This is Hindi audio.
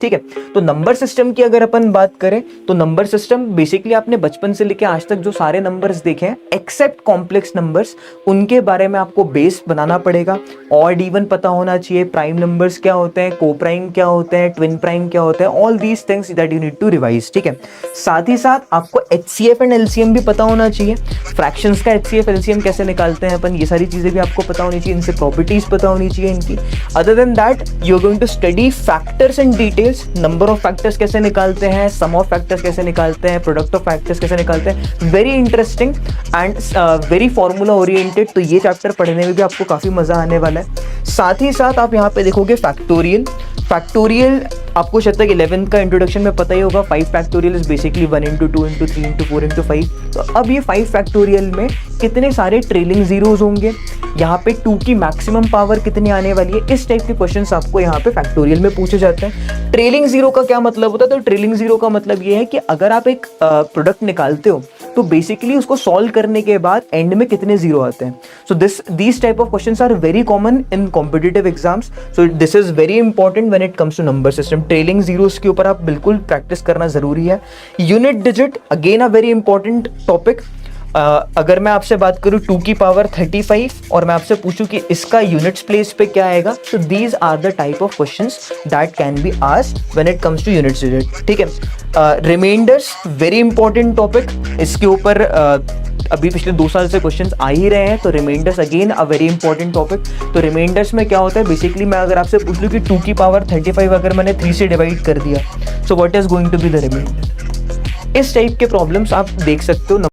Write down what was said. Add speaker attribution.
Speaker 1: ठीक है। तो नंबर सिस्टम की अगर अपन बात करें तो नंबर सिस्टम बेसिकली आपने बचपन से लेके आज तक जो सारे नंबर्स देखे हैं एक्सेप्ट कॉम्प्लेक्स नंबर्स, उनके बारे में आपको बेस बनाना पड़ेगा। ऑड इवन पता होना चाहिए, प्राइम नंबर्स क्या होते हैं, को प्राइम क्या होते हैं, ट्विन प्राइम क्या होते हैं, all these things that you need to revise. ठीक है। साथ ही साथ आपको HCF एंड LCM भी पता होना चाहिए। फ्रैक्शंस का HCF LCM कैसे निकालते हैं अपन, ये सारी चीजें भी आपको पता होनी चाहिए, इनसे प्रॉपर्टीज पता होनी चाहिए इनकी। Other than that you are going to study factors and details, number of factors कैसे निकालते हैं, सम ऑफ फैक्टर्स कैसे निकालते हैं, प्रोडक्ट ऑफ फैक्टर्स कैसे निकालते हैं। Very interesting and very formula oriented, तो ये चैप्टर पढ़ने में भी आपको काफी मजा आने वाला है। साथ ही साथ आप यहाँ पे देखोगे फैक्टोरियल। फैक्टोरियल आपको शायद तक 11th का इंट्रोडक्शन में पता ही होगा। 5 factorial is basically 1 into 2 into 3 into 4 into 5। तो अब ये 5 फैक्टोरियल में कितने सारे ट्रेलिंग जीरोज होंगे, यहाँ पे 2 की मैक्सिमम पावर कितनी आने वाली है, इस टाइप के क्वेश्चंस आपको यहाँ पे फैक्टोरियल में पूछे जाते हैं। ट्रेलिंग जीरो का क्या मतलब होता है? तो ट्रेलिंग जीरो का मतलब ये है कि अगर आप एक प्रोडक्ट निकालते हो तो बेसिकली उसको सॉल्व करने के बाद एंड में कितने जीरो आते हैं। So this type of questions are very common in competitive exams. So this is very important when it comes to number system. Trailing zeros के ऊपर आप बिल्कुल प्रैक्टिस करना जरूरी है। Unit digit again a very important topic. अगर मैं आपसे बात करूं 2 की पावर 35 और मैं आपसे पूछूं कि इसका यूनिट्स प्लेस पे क्या आएगा, तो these are the type of questions that can be asked when it comes to units digit. ठीक है। रिमाइंडर्स वेरी इंपॉर्टेंट टॉपिक, इसके ऊपर अभी पिछले 2 साल से क्वेश्चंस आ ही रहे हैं। तो reminders again a very important topic. तो रिमाइंडर्स में क्या होता है, बेसिकली मैं अगर आपसे पूछ लूं कि 2 की पावर 35 अगर मैंने 3 से डिवाइड कर दिया, so what is going to be the reminder. इस टाइप के प्रॉब्लम्स आप देख सकते हो।